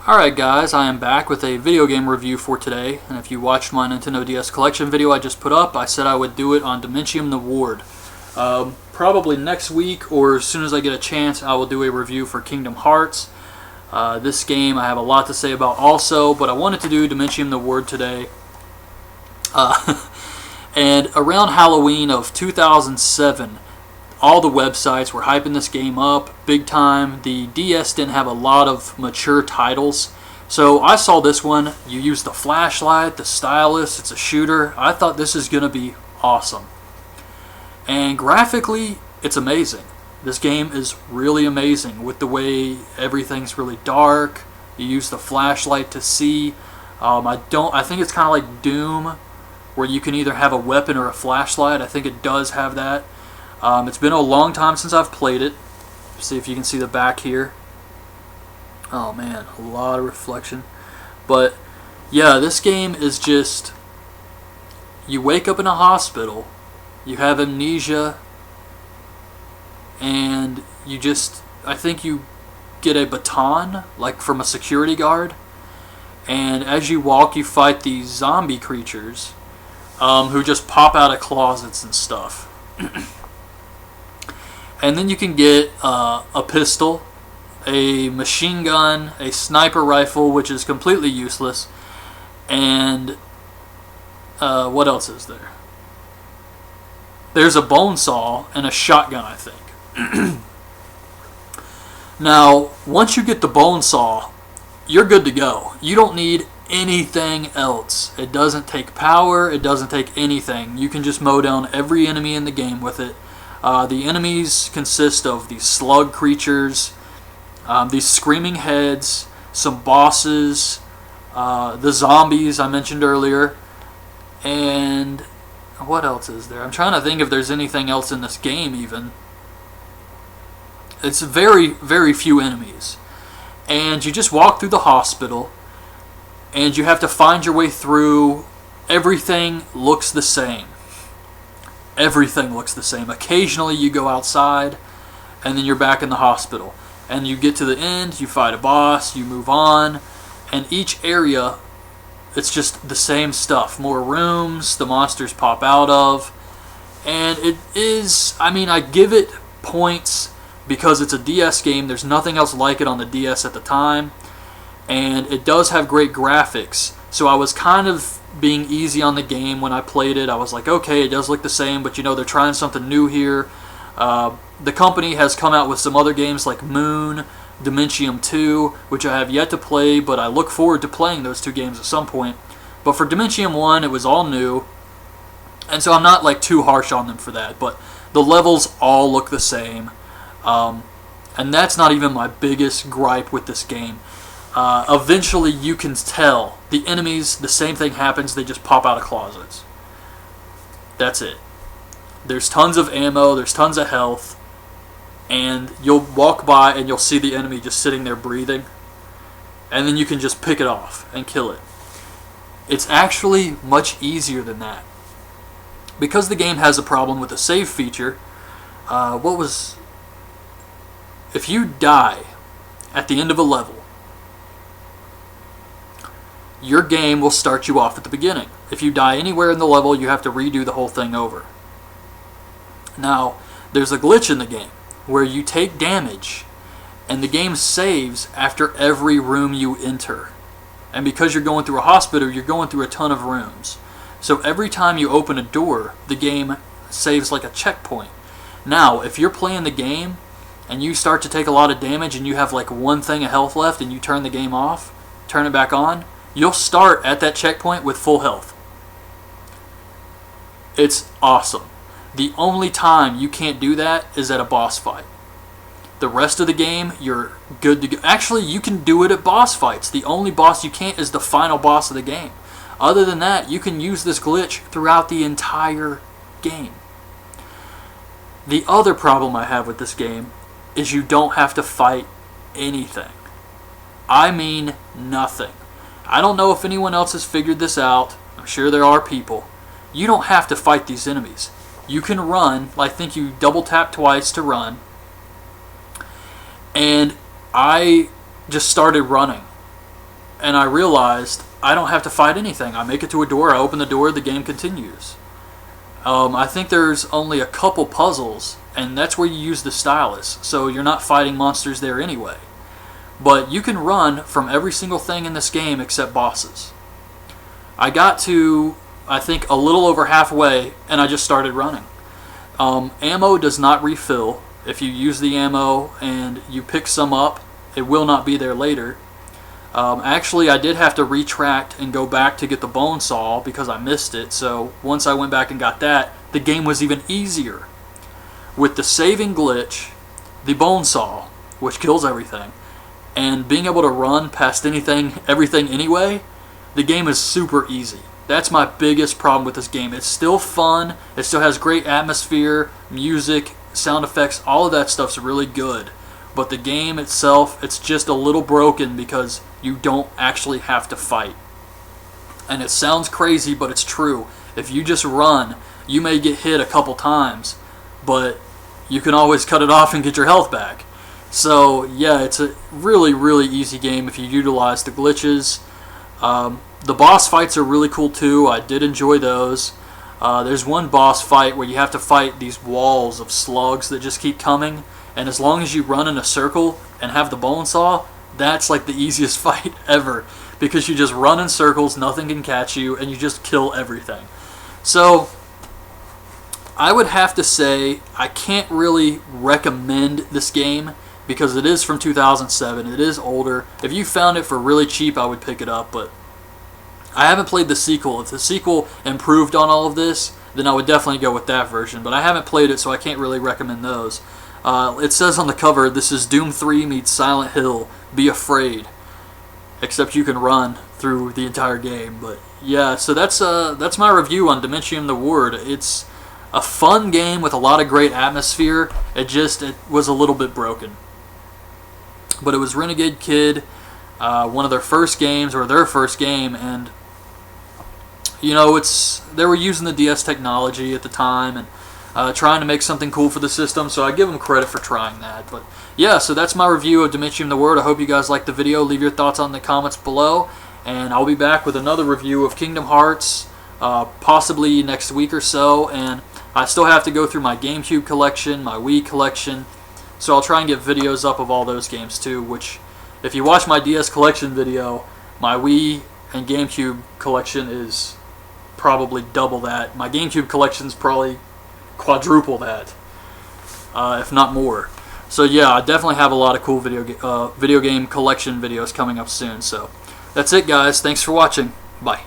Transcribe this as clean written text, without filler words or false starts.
Alright guys, I am back with a video game review for today, and if you watched my Nintendo DS Collection video I just put up, I said I would do it on Dementium the Ward. Probably next week, or as soon as I get a chance, I will do a review for Kingdom Hearts. This game I have a lot to say about also, but I wanted to do Dementium the Ward today. And around Halloween of 2007, all the websites were hyping this game up big time. The DS didn't have a lot of mature titles, so I saw this one. You use the flashlight, the stylus, it's a shooter. I thought this is going to be awesome. And graphically, it's amazing. This game is really amazing with the way everything's really dark. You use the flashlight to see. I think it's kind of like Doom, where you can either have a weapon or a flashlight. I think it does have that. It's been a long time since I've played it. See if you can see the back here. Oh man, a lot of reflection. But yeah, this game is just, you wake up in a hospital, you have amnesia, and I think you get a baton, like from a security guard, and as you walk you fight these zombie creatures who just pop out of closets and stuff. And then you can get a pistol, a machine gun, a sniper rifle, which is completely useless, and what else is there? There's a bone saw and a shotgun, I think. Now, once you get the bone saw, you're good to go. You don't need anything else. It doesn't take power, it doesn't take anything. You can just mow down every enemy in the game with it. The enemies consist of these slug creatures, these screaming heads, some bosses, the zombies I mentioned earlier, and what else is there? I'm trying to think if there's anything else in this game even. It's very, very few enemies. And you just walk through the hospital, and you have to find your way through. Everything looks the same. Everything looks the same. Occasionally you go outside, and then you're back in the hospital. And you get to the end, you fight a boss, you move on, and each area, it's just the same stuff. More rooms, the monsters pop out of, and it is, I give it points because it's a DS game. There's nothing else like it on the DS at the time, and it does have great graphics. So I was kind of being easy on the game when I played it. I was like, okay, it does look the same, but they're trying something new here. The company has come out with some other games like Moon, Dementium 2, which I have yet to play, but I look forward to playing those two games at some point. But for Dementium 1, it was all new, and so I'm not like too harsh on them for that, but the levels all look the same. And that's not even my biggest gripe with this game. Eventually you can tell the enemies, the same thing happens, they just pop out of closets. That's it. There's tons of ammo, there's tons of health, and you'll walk by and you'll see the enemy just sitting there breathing, and then you can just pick it off and kill it. It's actually much easier than that. Because the game has a problem with the save feature, if you die at the end of a level, your game will start you off at the beginning. If you die anywhere in the level, you have to redo the whole thing over. Now, there's a glitch in the game where you take damage and the game saves after every room you enter. And because you're going through a hospital, you're going through a ton of rooms. So every time you open a door, the game saves like a checkpoint. Now, if you're playing the game and you start to take a lot of damage and you have like one thing of health left and you turn the game off, turn it back on, you'll start at that checkpoint with full health. It's awesome. The only time you can't do that is at a boss fight. The rest of the game, you're good to go. Actually, you can do it at boss fights. The only boss you can't is the final boss of the game. Other than that, you can use this glitch throughout the entire game. The other problem I have with this game is you don't have to fight anything. I mean nothing. I don't know if anyone else has figured this out. I'm sure there are people. You don't have to fight these enemies. You can run. I think you double tap twice to run. And I just started running. and I realized I don't have to fight anything. I make it to a door, I open the door, the game continues. I think there's only a couple puzzles, and that's where you use the stylus, so you're not fighting monsters there anyway. But you can run from every single thing in this game except bosses. I got to, I think, a little over halfway, and I just started running. Ammo does not refill. If you use the ammo and you pick some up, it will not be there later. Actually, I did have to retract and go back to get the bone saw because I missed it. So once I went back and got that, the game was even easier. With the saving glitch, the bone saw, which kills everything, and being able to run past everything anyway, the game is super easy. That's my biggest problem with this game. It's still fun. It still has great atmosphere, music, sound effects. All of that stuff's really good. But the game itself, it's just a little broken because you don't actually have to fight. And it sounds crazy, but it's true. If you just run, you may get hit a couple times, but you can always cut it off and get your health back. So yeah, it's a really, really easy game if you utilize the glitches. The boss fights are really cool too. I did enjoy those. There's one boss fight where you have to fight these walls of slugs that just keep coming. And as long as you run in a circle and have the bone saw, that's like the easiest fight ever. Because you just run in circles, nothing can catch you, and you just kill everything. So, I would have to say I can't really recommend this game because it is from 2007. It is older. If you found it for really cheap, I would pick it up, but I haven't played the sequel. If the sequel improved on all of this, then I would definitely go with that version. But I haven't played it, so I can't really recommend those. It says on the cover, this is Doom 3 meets Silent Hill. Be afraid. Except you can run through the entire game. But yeah, so that's my review on Dementium the Ward. It's a fun game with a lot of great atmosphere. It was a little bit broken. But it was Renegade Kid, one of their first games, or their first game, and you know, they were using the DS technology at the time and trying to make something cool for the system, so I give them credit for trying that. But yeah, so that's my review of Dementium the Word. I hope you guys liked the video. Leave your thoughts on the comments below, and I'll be back with another review of Kingdom Hearts, possibly next week or so. And I still have to go through my GameCube collection, my Wii collection, so I'll try and get videos up of all those games too, which, if you watch my DS collection video, my Wii and GameCube collection is probably double that. My GameCube collection is probably quadruple that, if not more. So yeah, I definitely have a lot of cool video game collection videos coming up soon. So that's it, guys. Thanks for watching. Bye.